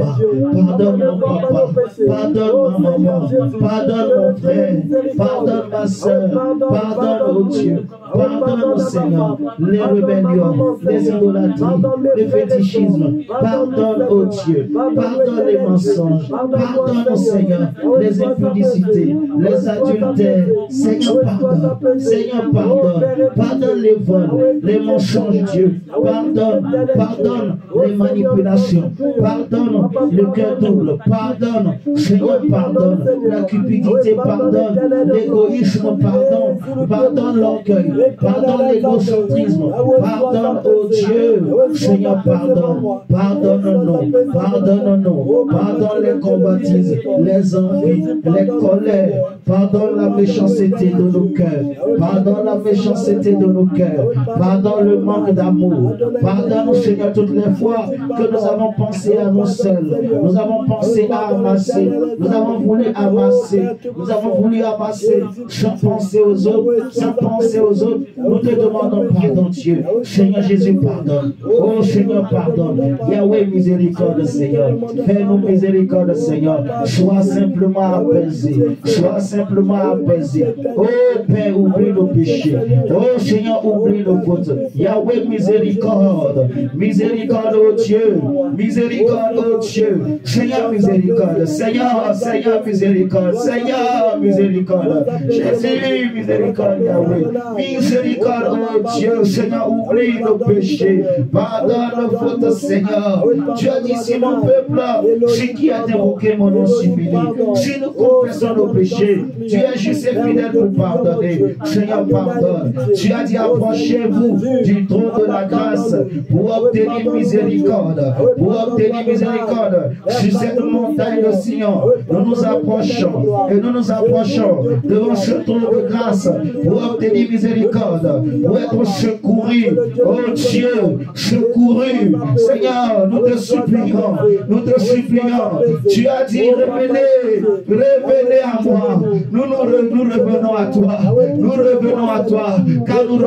Pardonne mon papa. Pardonne ma maman. Pardonne mon frère. Pardonne ma soeur. Pardonne, oh Dieu. Pardonne, Seigneur, les rébellions, les idolâtries, le fétichisme. Pardonne, oh Dieu. Pardonne les mensonges. Pardonne, Seigneur, les impudicités, les adultères. Seigneur, pardonne. Seigneur, pardonne. Pardonne les vols, les mensonges, Dieu. Pardonne. Pardonne les manipulations. Pardonne le cœur double. Pardonne. Seigneur, pardonne la cupidité. Pardonne l'égoïsme. Pardonne. Pardonne l'orgueil. Pardonne l'égocentrisme. Pardonne, oh Dieu. Seigneur, pardonne. Pardonne-nous. Pardonne-nous. Pardonne les convoitises, les envies, les colères. Pardonne la méchanceté de nos cœurs. Pardonne la méchanceté de nos cœurs. Pardonne le manque d'amour. Pardonne, Seigneur, toutes les fois que nous avons pensé à nous seuls. Nous avons pensé à amasser. Nous avons voulu amasser. Nous avons voulu amasser sans penser aux autres. Sans penser aux autres. Nous te demandons pardon, Dieu. Seigneur Jésus, pardonne. Oh Seigneur, pardonne. Yahweh, miséricorde, Seigneur. Fais-nous miséricorde, Seigneur. Sois simplement apaisé. Sois simplement apaisé. Oh Père, oublie nos péchés. Oh Seigneur, oublie nos fautes. Yahweh, miséricorde. Miséricorde, oh Dieu. Miséricorde, oh Dieu. Seigneur, miséricorde. Seigneur, Seigneur, miséricorde. Seigneur, miséricorde. Jésus, miséricorde, Yahweh. Miséricorde, oh Dieu. Seigneur, oublie nos péchés. Pardonne nos fautes, Seigneur. Tu as dit, si mon peuple, ce qui a invoqué mon nom s'humilie, si nous confessons nos péchés, tu es juste et fidèle pour pardonner. Seigneur, pardonne. Tu as dit, approchez-vous du trône de la grâce pour obtenir miséricorde. Pour obtenir miséricorde sur cette montagne de Sion. Nous nous approchons et nous nous approchons devant ce trône de grâce pour obtenir miséricorde, pour être secouru. Oh Dieu, secouru. Seigneur, nous te supplions. Nous te supplions. Tu as dit, revenez à moi. Nous revenons à toi. Nous revenons à toi. Car nous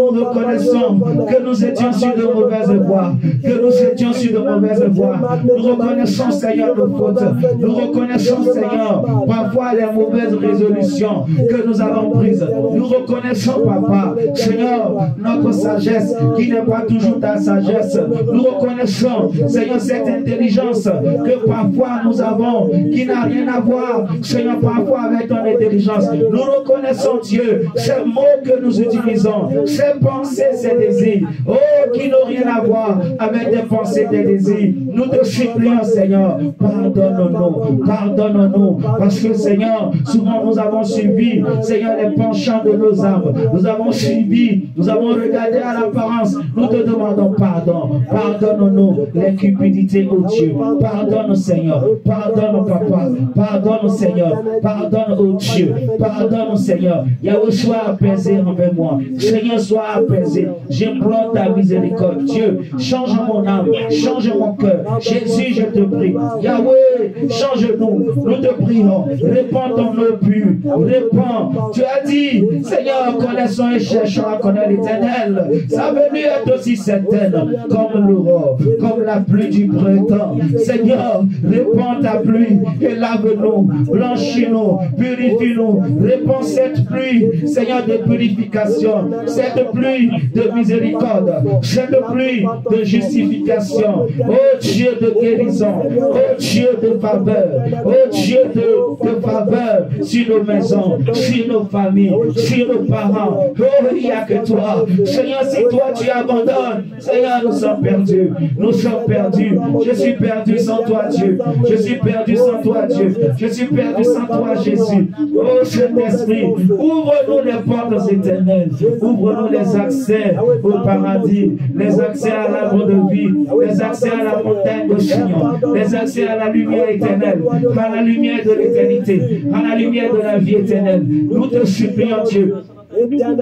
reconnaissons que nous étions sur de mauvaises voies. Que nous étions sur de mauvaises voies. Nous reconnaissons, Seigneur, nos fautes. Nous reconnaissons, Seigneur, parfois les mauvaises résolutions que nous avons prises. Nous reconnaissons, Papa, Seigneur, notre sagesse qui n'est pas toujours ta sagesse. Nous reconnaissons, Seigneur, cette intelligence que parfois nous avons, qui n'a rien à voir, Seigneur, parfois avec ton intelligence. Nous reconnaissons, Dieu, ces mots que nous utilisons, ces pensées, ces désirs, oh, qui n'ont rien à voir avec des pensées, des désirs. Nous te supplions, Seigneur, pardonne-nous, pardonne-nous, parce que, Seigneur, souvent nous avons suivi, Seigneur, les penchants de nos âmes. Nous avons suivi, nous avons regardé à l'apparence. Nous te demandons pardon. Pardonne-nous les cupidités, oh Dieu. Pardonne, Seigneur. Pardonne, Papa. Pardonne, Seigneur. Pardonne, oh Dieu. Pardonne, Seigneur. Yahweh, sois apaisé envers moi. Seigneur, sois apaisé. J'implore ta miséricorde. Dieu, change mon âme. Change mon cœur. Jésus, je te prie. Yahweh, change-nous, nous te prions, répands ton eau pure, répands. Tu as dit, Seigneur, connaissons et cherchons à connaître l'Éternel. Sa venue est aussi certaine, comme l'aurore, comme la pluie du printemps. Seigneur, répands ta pluie et lave-nous, blanchis-nous, purifie-nous, répands cette pluie, Seigneur, de purification, cette pluie de miséricorde, cette pluie de justification, oh Dieu de guérison, oh Dieu de faveur, oh Dieu de faveur sur nos maisons, sur nos familles, sur nos parents. Oh, il n'y a que toi. Seigneur, si toi tu abandonnes, Seigneur, nous sommes perdus. Nous sommes perdus. Je suis perdu sans toi, Dieu. Je suis perdu sans toi, Dieu. Je suis perdu sans toi, Jésus. Oh, Saint-Esprit, ouvre-nous les portes éternelles. Ouvre-nous les accès au paradis, les accès à l'arbre de vie, les accès à la montagne de Sion, les accès à la lumière éternelle, à la lumière de l'éternité, à la lumière de la vie éternelle. Nous te supplions, Dieu.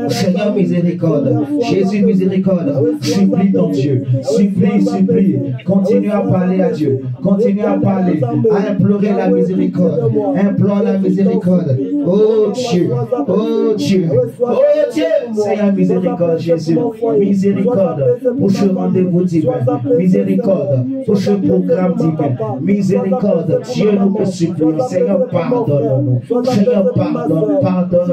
Seigneur miséricorde, Jésus miséricorde, supplie ton Dieu, supplie, continue à parler à Dieu, continue à parler, à implorer la miséricorde, implore la miséricorde. Oh Dieu, oh Dieu, oh Dieu, Seigneur miséricorde, Jésus, miséricorde pour ce rendez-vous divin, miséricorde pour ce programme divin, miséricorde, Dieu nous te supplions, Seigneur pardonne-nous, Seigneur pardonne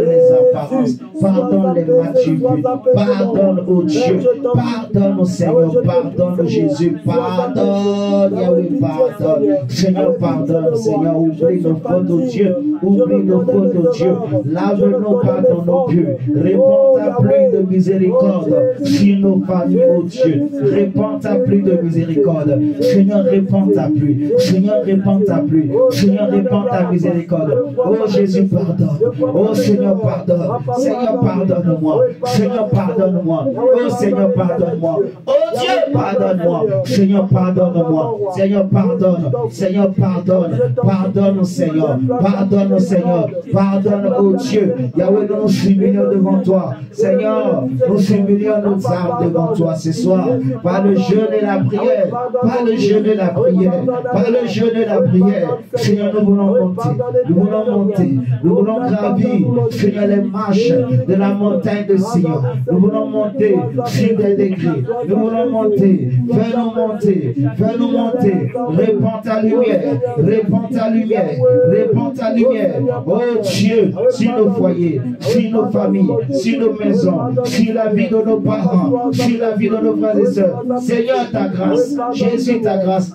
les apparences, pardonne les matures, pardonne, oh Dieu, pardonne, Seigneur, pardonne, Jésus, pardonne, Yahweh, pardonne, Seigneur, pardonne, Seigneur, oublie nos fautes, oh Dieu, oublie nos fautes, oh Dieu, lave-nous, pardonne, Dieu, réponds ta pluie de miséricorde sur nos familles, oh Dieu, réponds ta pluie de miséricorde, Seigneur, réponds ta pluie, Seigneur, réponds ta pluie, Seigneur, réponds ta miséricorde, oh Jésus, pardonne, oh Seigneur, pardonne, Seigneur, pardonne-moi. Seigneur, pardonne-moi. Oh Seigneur, pardonne-moi. Oh Dieu, pardonne-moi. Seigneur, pardonne-moi. Seigneur, pardonne. Seigneur, pardonne. Pardonne, Seigneur. Pardonne, Seigneur. Pardonne, oh Dieu. Yahweh, nous nous humilions devant toi. Seigneur, nous humilions nos âmes devant toi ce soir. Par le jeûne et la prière. Par le jeûne et la prière. Par le jeûne et la prière. Seigneur, nous voulons monter. Nous voulons monter. Nous voulons gravir. Seigneur, les marches de la montagne de Sion. Nous voulons monter sur des degrés. Nous voulons monter. Fais-nous monter. Fais-nous monter. Répands ta lumière. Répands ta lumière. Répands ta lumière. Oh Dieu, sur nos foyers, sur nos familles, sur nos maisons, sur la vie de nos parents, sur la vie de nos frères et sœurs. Seigneur, ta grâce. Jésus, ta grâce.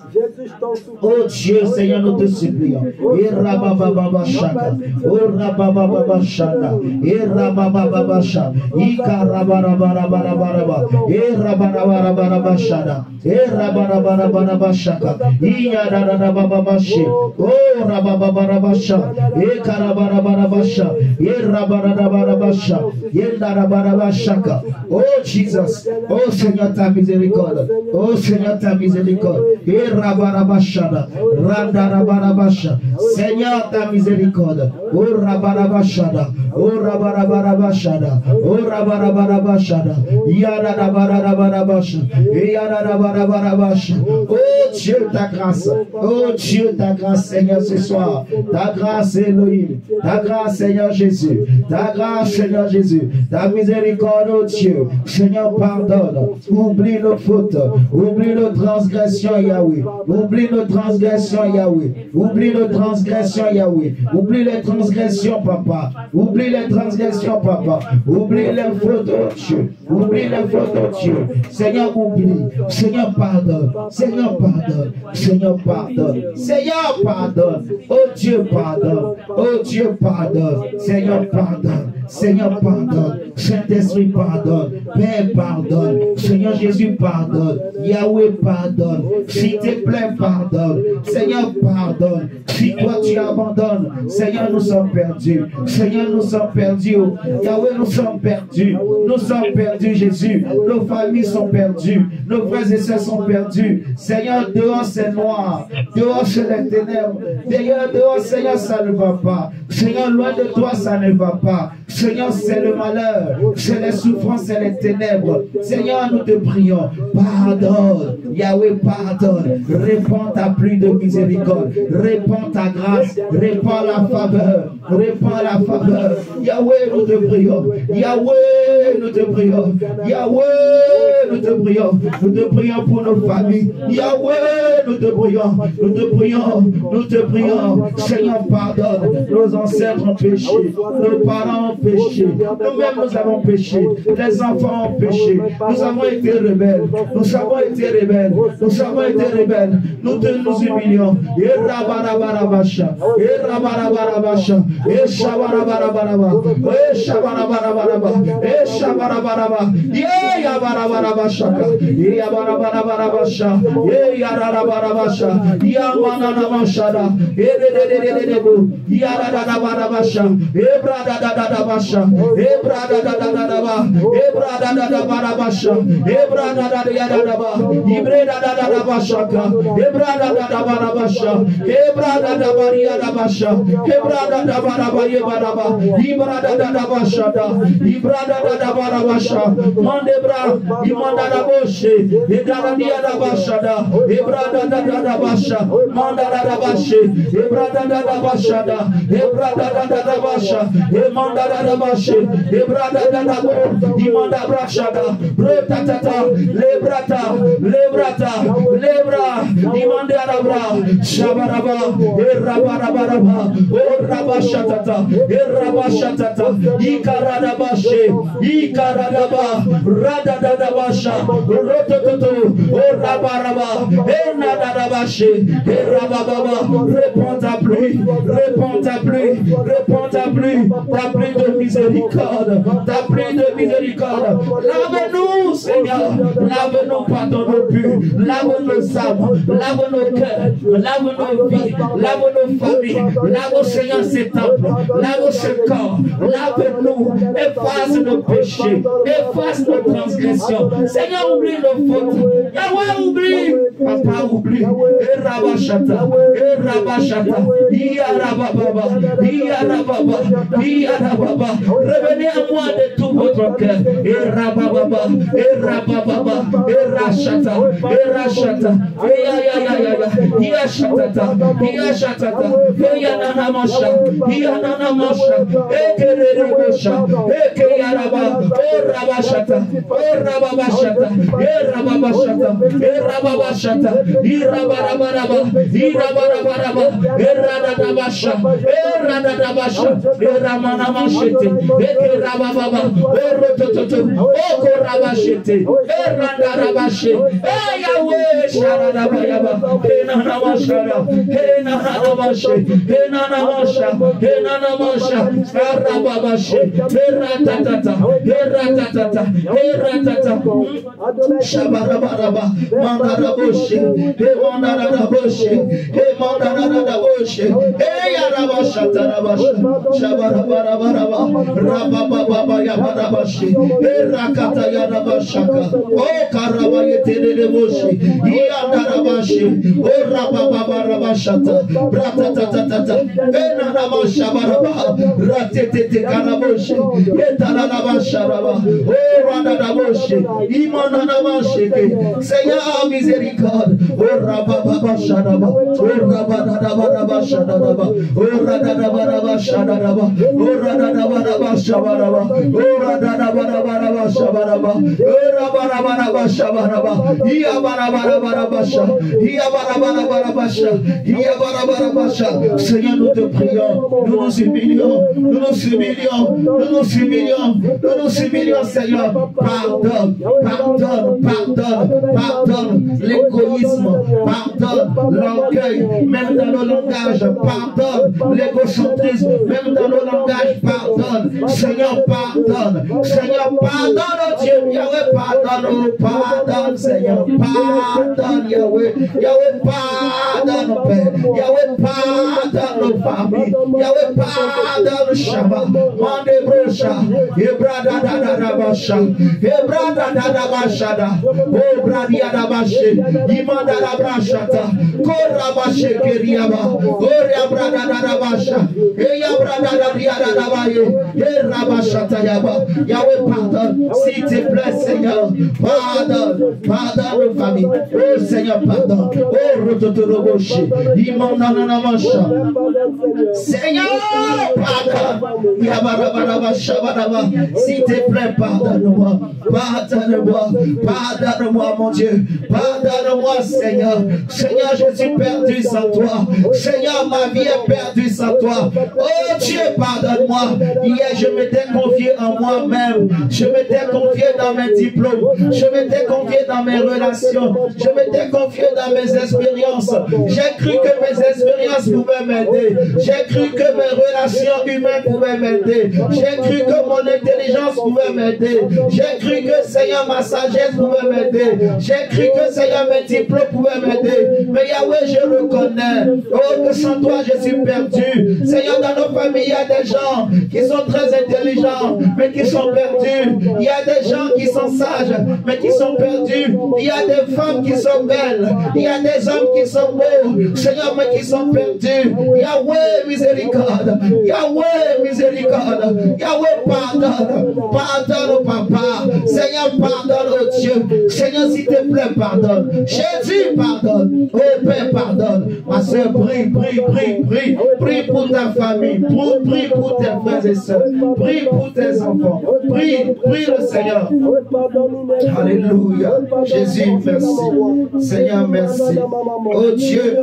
Oh Dieu, Seigneur, nous te supplions. Et rabababa shaka. Oh rabababa shaka. Et rabababa shaka. Ikarabarabarabarabaraba. Et rabarabarabarabaraba shaka. Et rabarabarabarabaraba shaka. Iyadadababa shaka. Oh rabababa shaka. Et karabarabarabaraba shaka. Et rabarabarabarabaraba shaka. Et darabarabarabaraba shaka. Oh Jesus. Oh Seigneur, ta miséricorde. Oh Seigneur, ta miséricorde. Et rabarabashada. Radarabarabacha. Seigneur, ta miséricorde. Oh rabarabashada. Oh rabarabashada. Oh rabarabashada. Yadarabarabasha. Yadarabarabasha. Oh Dieu, ta grâce. Oh Dieu, ta grâce, Seigneur, ce soir. Ta grâce, Elohim. Ta grâce, Seigneur Jésus. Ta grâce, Seigneur Jésus. Ta miséricorde, oh Dieu. Seigneur, pardonne. Oublie nos fautes. Oublie nos transgressions, Yahweh. Oublie nos transgressions, Yahweh. Oublie nos transgressions, Yahweh. Oublie les transgressions, Papa. Oublie les transgressions, Papa. Oublie les fautes, oh Dieu. Oublie les fautes, oh Dieu. Seigneur, oublie. Seigneur, pardonne. Seigneur, pardonne. Seigneur, pardonne. Seigneur, pardonne. Oh Dieu, pardonne. Oh Dieu, pardonne. Seigneur, pardonne. Seigneur, pardonne. Saint-Esprit, pardonne. Père, pardonne. Seigneur Jésus, pardonne. Yahweh, pardonne. S'il te plaît, pardonne. Seigneur, pardonne. Si toi tu abandonnes, Seigneur, nous sommes perdus. Seigneur, nous sommes perdus. Yahweh, nous sommes perdus. Nous sommes perdus, Jésus. Nos familles sont perdues. Nos frères et sœurs sont perdus. Seigneur, dehors c'est noir. Dehors c'est les ténèbres. Dehors, Seigneur, ça ne va pas. Seigneur, loin de toi, ça ne va pas. Seigneur, c'est le malheur, c'est les souffrances, c'est les ténèbres. Seigneur, nous te prions, pardonne. Yahweh, pardonne. Répands ta pluie de miséricorde. Répands ta grâce. Répands la faveur. Répands la faveur. Yahweh, nous te prions. Yahweh, nous te prions. Yahweh, nous te prions. Nous te prions pour nos familles. Yahweh, nous te prions. Nous te prions. Nous te prions. Seigneur, pardonne. Nos ancêtres ont péché. Nos parents ont péché. Nous-mêmes, nous avons péché. Les enfants ont péché. Nous avons été rebelles. Nous avons été rebelles. Nous avons été rebelles. Nous nous humilions. Et rabarabarabasha. Et rabarabarabasha. Et shabarabarabara. Et shabarabarabara. Et shabarabaraba. Et yabarabarabashaka. Et yabarabarabasha. Et yararabarabasha. Yamananamashada. Et dededededebo. Yararabarabasha. Et bradadadabasha. Et bradadadadaba. Et bradadadabarabasha. Et bradadadadaba. Ibredadadabashaka. Et bradadadabarabasha. Et bradadabariadabasha. Et bradadabarabayebadaba. Ibradadadabashada. Ibradadadabarabasha. Mandebra. Imandadaboshe. Et dadadiadabashada. Et bradadadabasha. Mandadadabashe. Et bradadadabashada. Et bradadadabasha. Et mandadadabashe. Et bradadadabo. Imandabrashada. Brotatata. Lebrata. Lebrata. Lebra. Imandadabra. Shabaraba. Et rabarabaraba. O rabashatata. Et rabashatata. Ikaradabashe. Ikaradaba. Radadadabasha. Rotototo. O rabaraba. Et nadadabashe. Et rabababa. Réponds ta pluie. Réponds ta pluie. Réponds ta pluie. Ta pluie de miséricorde. Ta pluie de miséricorde. Lave-nous, Seigneur. Lave-nous, pardonne nos buts. Lave nos âmes. Lave nos cœurs. Lave nos vies. Lave nos familles. Lave, Seigneur, ces temples. Lave ce corps. Lave-nous. Efface nos péchés. Efface nos transgressions. Seigneur, oublie nos fautes. Yahweh, oublie. Papa, oublie. Et Rabashata. Et Rabashata. Yarababa. Yarababa. Yarababa. Revenez à moi de tout votre cœur. Et Rabababa. Et Rabababa. Et Rachata. Et Rachata. Et Yayayaya. Yashatata. Yashatata. Et Yananamasha. Yananamasha. Et Kererebosha. Et Keyaraba. Et Rabashata. Et Rababashata. Et Rababashata. Et Rababashata. Irabarabaraba. Irabarabaraba. Et Radadabasha. Et Radadabasha. Et Ramanamashete. Et Rabababa. Et Rotototo. Et Korabashete. Et Randarabashe. Et Yahweh. Sharadabayaba. Et Nanamashara. Et Nanamashe. Et Nanamasha. Et Nanamasha. Rababashe. Et Ratatata. Et Ratatata. Et Ratata. Shabarabaraba. Mandaraboshe. Et Mandaraboshe. Et Mandaraboshe. Et Yarabashatarabasha. Shabarabaraba. Rabababa Yabarabashe. Et Rakata Yarabashaka. O Karabayete. Yandarabashe. O Rabababa Rabashata. Ratatatata. Et Nanamashabaraba. Ratetete Karaboshe. Et Talalabasharaba. O Radadaboshe. Imananamashe. Seigneur, miséricorde. O Rabababa Shadaba. O Rabadabadaba Shadaba. O Radadabadaba Shadaba. O Radadabadaba Shabaraba. O Radadabadaba Shabaraba. O Rabadabadaba Shabaraba. Iabarabarabasha. Iabarabarabasha. Iabarabarabasha. Seigneur, nous te prions. Nous nous humilions. Nous nous humilions. Nous nous humilions. Nous nous humilions, Seigneur. Pardonne. Pardonne. Pardonne. Pardonne l'égoïsme. Pardonne l'orgueil. Même dans nos langages. Pardonne l'égocentrisme. Même dans nos langages. Pardonne. Seigneur, pardonne. Seigneur, pardonne, oh Dieu. Yahweh, pardonne. Pardonne, Seigneur. Pardonne, Yahweh. Yahweh, pardonne, Père. Yahweh, pardonne nos familles. Yahweh, pardonne le Shabbat. Mandebro Basha, Ebrada Dada Basha, Ebrada Dada Bashada, O Bradia Bashe, Imanda Brashata, Kora Bashe Keriaba, Oria Brada Dada Basha, Eya Brada Diada Dabaye, Erabashata Yaba, Yahweh pardonne, s'il te plaît Seigneur, pardonne, pardonne nos familles, oh Seigneur pardonne, oh Rototoroboshi, Imanda Namasha, Seigneur pardonne, Yabarabara Shabaraba, s'il te plaît pardonne-moi, pardonne-moi, pardonne-moi mon Dieu, pardonne-moi Seigneur, Seigneur je suis perdu sans toi, Seigneur ma vie est perdue sans toi, oh Dieu pardonne-moi, hier je m'étais confié en moi-même, je m'étais confié dans mes diplômes, je m'étais confié dans mes relations, je m'étais confié dans mes expériences, j'ai cru que mes expériences pouvaient m'aider, j'ai cru que mes relations humaines pouvaient m'aider, j'ai cru que mon intelligence pouvait m'aider, j'ai cru que Seigneur ma sagesse pouvait m'aider, j'ai cru que Seigneur mes diplômes pouvaient m'aider, mais Yahweh je reconnais, oh que sans toi je suis perdu, Seigneur dans nos familles il y a des gens qui sont très intelligents mais qui sont perdus, il y a des gens qui sont sages mais qui sont perdus, il y a des femmes qui sont belles, il y a des hommes qui sont beaux, Seigneur mais qui sont perdus, Yahweh miséricorde, Yahweh miséricorde, Yahweh pardonne, pardonne papa, Seigneur pardonne oh Dieu, Seigneur s'il te plaît pardonne, Jésus pardonne, oh Père pardonne, ma soeur prie, prie, prie, prie, prie pour ta famille, prie pour tes frères et sœurs, prie pour tes enfants, prie, prie le Seigneur, alléluia, Jésus merci, Seigneur merci, oh Dieu,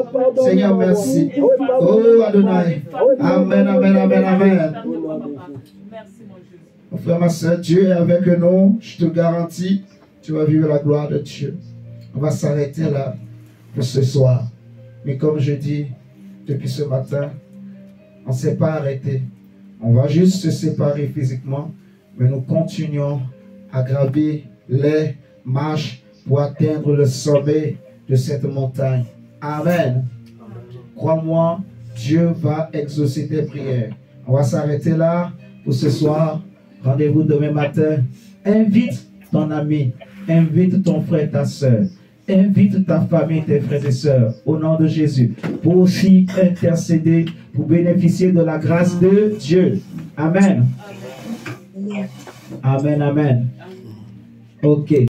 Seigneur merci, oh Adonai, amen, amen, amen, amen. Mon frère, ma soeur, Dieu est avec nous, je te garantis, tu vas vivre la gloire de Dieu. On va s'arrêter là pour ce soir. Mais comme je dis depuis ce matin, on ne s'est pas arrêté. On va juste se séparer physiquement, mais nous continuons à gravir les marches pour atteindre le sommet de cette montagne. Amen. Crois-moi, Dieu va exaucer tes prières. On va s'arrêter là pour ce soir. Rendez-vous demain matin. Invite ton ami, invite ton frère, ta soeur, invite ta famille, tes frères et sœurs, au nom de Jésus, pour aussi intercéder, pour bénéficier de la grâce de Dieu. Amen. Amen, amen. Ok.